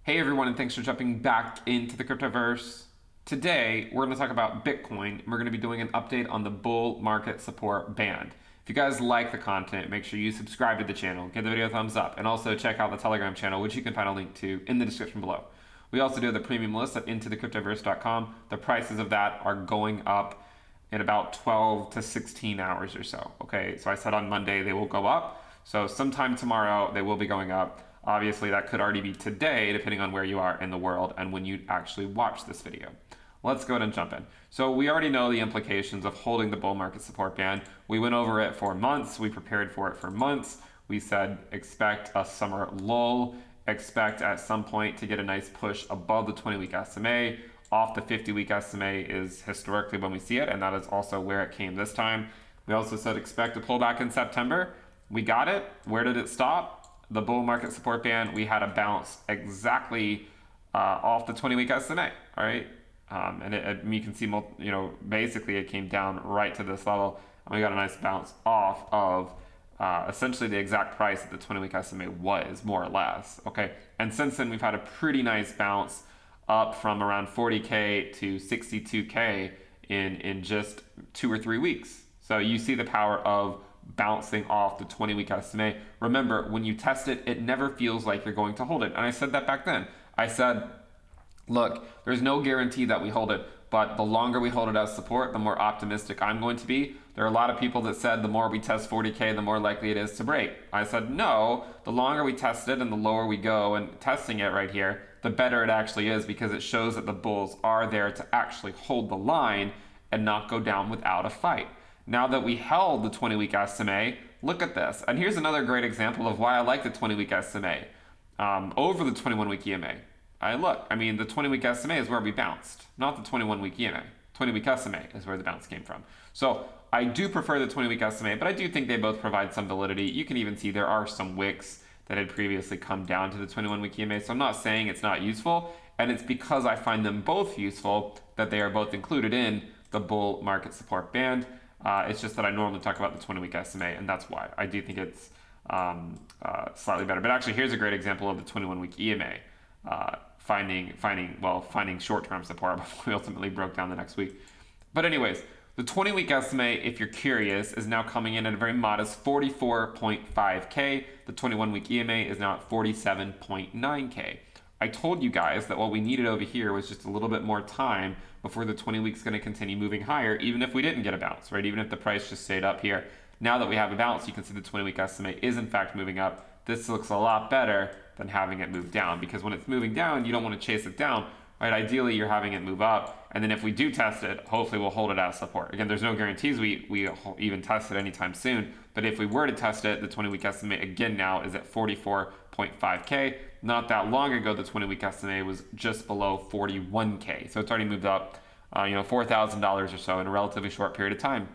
Hey everyone, and thanks for jumping back into the cryptoverse. Today, we're going to talk about Bitcoin, and we're going to be doing an update on the bull market support band. If you guys like the content, make sure you subscribe to the channel, give the video a thumbs up, and also check out the Telegram channel, which you can find a link to in the description below. We also do the premium list at intothecryptoverse.com. The prices of that are going up in about 12 to 16 hours or so. Okay, so I said on Monday they will go up. So sometime tomorrow they will be going up. Obviously, that could already be today, depending on where you are in the world and when you actually watch this video. Let's go ahead and jump in. So we already know the implications of holding the bull market support band. We went over it for months. We prepared for it for months. We said expect a summer lull. Expect at some point to get a nice push above the 20-week SMA. Off the 50-week SMA is historically when we see it, and that is also where it came this time. We also said expect a pullback in September. We got it. Where did it stop? The bull market support band. We had a bounce exactly off the 20-week SMA. All right, and you can see, basically it came down right to this level, and we got a nice bounce off of essentially the exact price that the 20-week SMA was, more or less. Okay, and since then we've had a pretty nice bounce up from around 40K to 62K in just 2 or 3 weeks. So you see the power of bouncing off the 20-week SMA. Remember, when you test it, it never feels like you're going to hold it. And I said that back then. I said, look, there's no guarantee that we hold it, but the longer we hold it as support, the more optimistic I'm going to be. There are a lot of people that said the more we test 40K, the more likely it is to break. I said, no, the longer we test it and the lower we go and testing it right here, the better it actually is, because it shows that the bulls are there to actually hold the line and not go down without a fight. Now that we held the 20-week SMA, look at this. And here's another great example of why I like the 20-week SMA over the 21-week EMA. The 20-week SMA is where we bounced, not the 21-week EMA. 20-week SMA is where the bounce came from. So I do prefer the 20-week SMA, but I do think they both provide some validity. You can even see there are some wicks that had previously come down to the 21-week EMA. So I'm not saying it's not useful, and it's because I find them both useful that they are both included in the bull market support band. It's just that I normally talk about the 20-week SMA, and that's why. I do think it's slightly better. But actually, here's a great example of the 21-week EMA finding short-term support before we ultimately broke down the next week. But anyways, the 20-week SMA, if you're curious, is now coming in at a very modest 44.5K. The 21-week EMA is now at 47.9K. I told you guys that what we needed over here was just a little bit more time before the 20 weeks going to continue moving higher, even if we didn't get a bounce, right? Even if the price just stayed up here. Now that we have a bounce, you can see the 20-week SMA is in fact moving up. This looks a lot better than having it move down, because when it's moving down, you don't want to chase it down, right? Ideally, you're having it move up, and then if we do test it, hopefully we'll hold it as support. Again, there's no guarantees we even test it anytime soon, but if we were to test it, the 20-week SMA again now is at 44.5K. Not that long ago, the 20-week SMA was just below 41K. So it's already moved up, $4,000 or so in a relatively short period of time.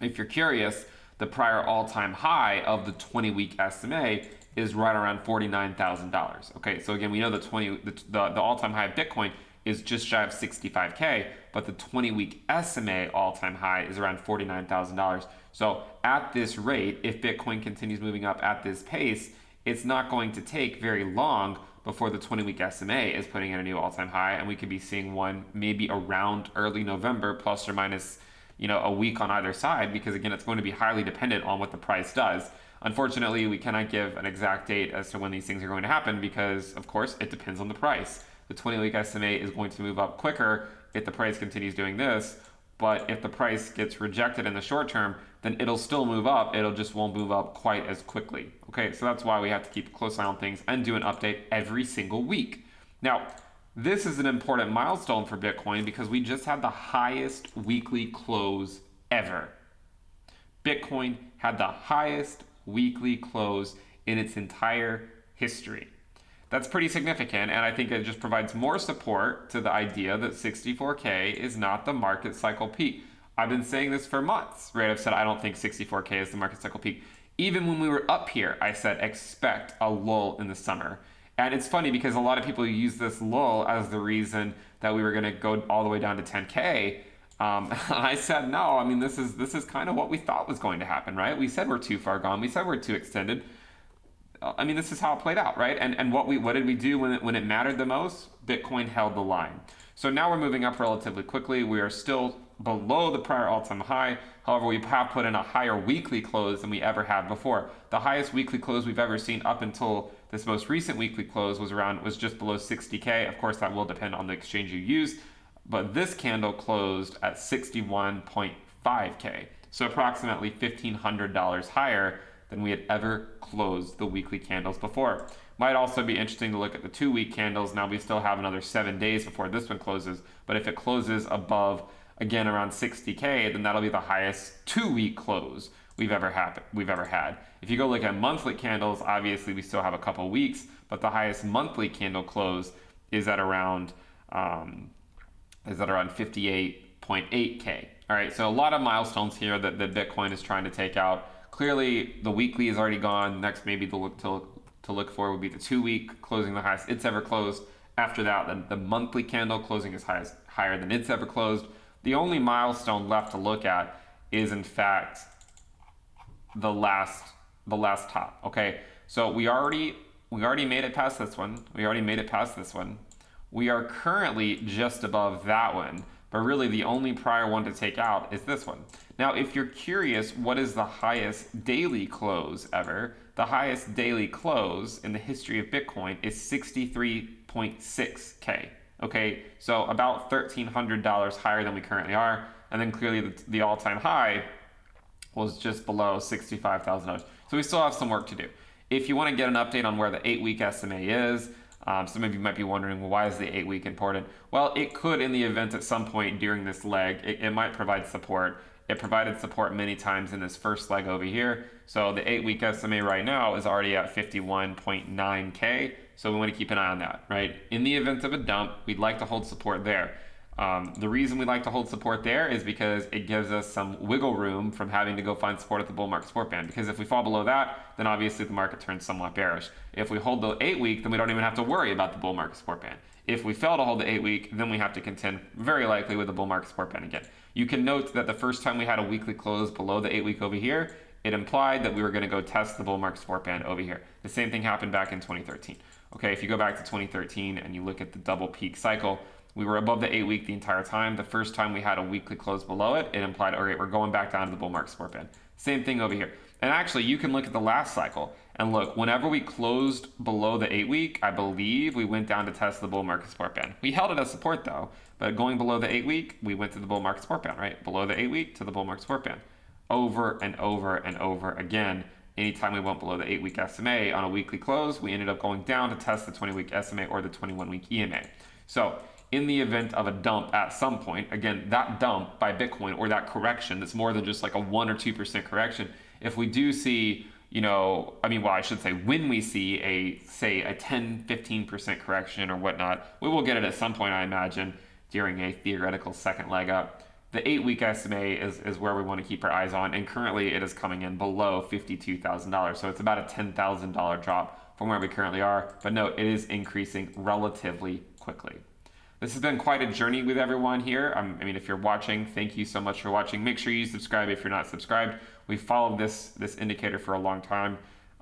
If you're curious, the prior all-time high of the 20-week SMA is right around $49,000. Okay, so again, we know the all-time high of Bitcoin is just shy of 65K, but the 20-week SMA all-time high is around $49,000. So at this rate, if Bitcoin continues moving up at this pace, it's not going to take very long before the 20-week SMA is putting in a new all-time high, and we could be seeing one maybe around early November, plus or minus, a week on either side, because again, it's going to be highly dependent on what the price does. Unfortunately, we cannot give an exact date as to when these things are going to happen because, of course, it depends on the price. The 20-week SMA is going to move up quicker if the price continues doing this, but if the price gets rejected in the short term, then it'll still move up. It'll just won't move up quite as quickly. Okay, so that's why we have to keep a close eye on things and do an update every single week. Now, this is an important milestone for Bitcoin because we just had the highest weekly close ever. Bitcoin had the highest weekly close in its entire history. That's pretty significant, and I think it just provides more support to the idea that 64K is not the market cycle peak. I've been saying this for months, right? I've said I don't think 64K is the market cycle peak. Even when we were up here, I said expect a lull in the summer. And it's funny because a lot of people use this lull as the reason that we were going to go all the way down to 10K. I said, no, this is kind of what we thought was going to happen, right? We said we're too far gone. We said we're too extended. I mean, this is how it played out, right? And what did we do when it mattered the most? Bitcoin held the line. So now we're moving up relatively quickly. We are still below the prior all-time high. However, we have put in a higher weekly close than we ever had before. The highest weekly close we've ever seen up until this most recent weekly close was just below 60K. Of course, that will depend on the exchange you use, but this candle closed at 61.5K, so approximately $1,500 higher than we had ever closed the weekly candles before. Might also be interesting to look at the 2-week candles. Now we still have another 7 days before this one closes, but if it closes above, again, around 60K, then that'll be the highest 2-week close we've ever had. If you go look at monthly candles, obviously we still have a couple weeks, but the highest monthly candle close is at around 58.8K. All right, so a lot of milestones here that Bitcoin is trying to take out. Clearly, the weekly is already gone. Next, maybe to look for would be the 2-week closing the highest it's ever closed. After that, the monthly candle closing is higher than it's ever closed. The only milestone left to look at is, in fact, the last top. Okay, so we already made it past this one. We are currently just above that one, but really the only prior one to take out is this one. Now, if you're curious, what is the highest daily close ever? The highest daily close in the history of Bitcoin is 63.6K. Okay, so about $1,300 higher than we currently are. And then clearly the all-time high was just below $65,000. So we still have some work to do. If you want to get an update on where the 8-week SMA is, some of you might be wondering, well, why is the 8-week important? Well, it could, in the event at some point during this leg, it might provide support. It provided support many times in this first leg over here. So the 8-week SMA right now is already at 51.9K. So we want to keep an eye on that, right? In the event of a dump, we'd like to hold support there. The reason we like to hold support there is because it gives us some wiggle room from having to go find support at the bull market support band. Because if we fall below that, then obviously the market turns somewhat bearish. If we hold the 8-week, then we don't even have to worry about the bull market support band. If we fail to hold the 8-week, then we have to contend very likely with the bull market support band again. You can note that the first time we had a weekly close below the 8-week over here, it implied that we were going to go test the bull market support band over here. The same thing happened back in 2013. Okay, if you go back to 2013 and you look at the double peak cycle, we were above the 8-week the entire time. The first time we had a weekly close below it, it implied, all right, we're going back down to the bull market support band. Same thing over here. And actually, you can look at the last cycle and look, whenever we closed below the 8-week, I believe we went down to test the bull market support band. We held it as support though, but going below the 8-week, we went to the bull market support band, right? Below the 8-week to the bull market support band. Over and over and over again. Anytime we went below the 8-week SMA on a weekly close, we ended up going down to test the 20-week SMA or the 21-week EMA. So in the event of a dump at some point, again, that dump by Bitcoin or that correction that's more than just like a 1 or 2% correction, if we do see, when we see say a 10, 15% correction or whatnot, we will get it at some point, I imagine, during a theoretical second leg up. The 8-week SMA is where we want to keep our eyes on, and currently it is coming in below $52,000. So it's about a $10,000 drop from where we currently are. But note, it is increasing relatively quickly. This has been quite a journey with everyone here. If you're watching, thank you so much for watching. Make sure you subscribe if you're not subscribed. We followed this indicator for a long time.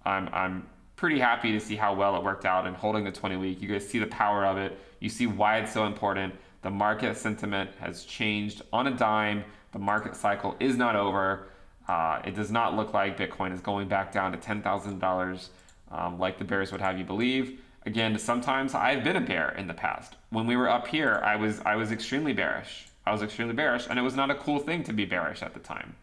I'm pretty happy to see how well it worked out in holding the 20-week. You guys see the power of it. You see why it's so important. The market sentiment has changed on a dime. The market cycle is not over. It does not look like Bitcoin is going back down to $10,000 like the bears would have you believe. Again, sometimes I've been a bear in the past. When we were up here, I was extremely bearish. And it was not a cool thing to be bearish at the time.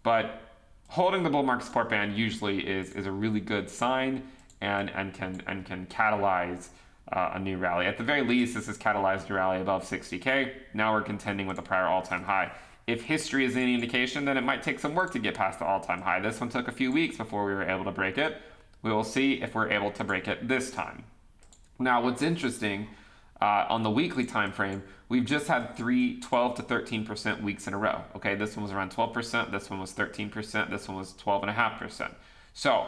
But holding the bull market support band usually is a really good sign and can catalyze a new rally. At the very least, this has catalyzed a rally above 60K. Now we're contending with a prior all-time high. If history is any indication, then it might take some work to get past the all-time high. This one took a few weeks before we were able to break it. We will see if we're able to break it this time. Now, what's interesting, on the weekly time frame, we've just had 12 to 13% weeks in a row. Okay, this one was around 12%, this one was 13%, this one was 12.5%. So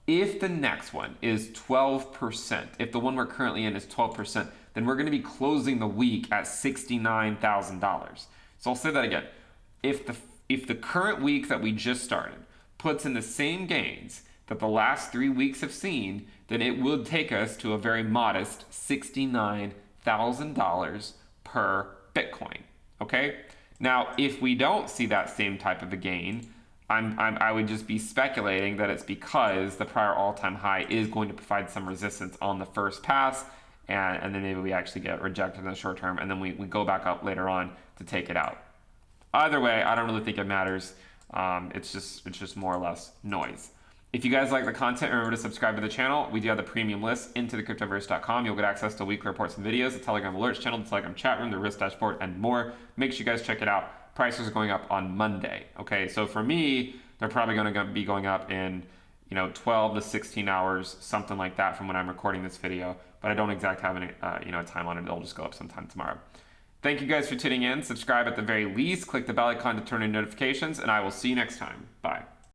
if the next one is 12%, if the one we're currently in is 12%, then we're going to be closing the week at $69,000. So I'll say that again. If the current week that we just started puts in the same gains that the last 3 weeks have seen, then it will take us to a very modest $69,000 per Bitcoin. Okay? Now, if we don't see that same type of a gain, I would just be speculating that it's because the prior all-time high is going to provide some resistance on the first pass, and then maybe we actually get rejected in the short term, and then we go back up later on to take it out. Either way, I don't really think it matters. It's just more or less noise. If you guys like the content, remember to subscribe to the channel. We do have the premium list intothecryptoverse.com. You'll get access to weekly reports and videos, the Telegram alerts channel, the Telegram chat room, the risk dashboard, and more. Make sure you guys check it out. Prices are going up on Monday. Okay, so for me, they're probably going to be going up in 12 to 16 hours, something like that, from when I'm recording this video. But I don't exactly have any a time on it. It'll just go up sometime tomorrow. Thank you guys for tuning in. Subscribe at the very least. Click the bell icon to turn on notifications, and I will see you next time. Bye.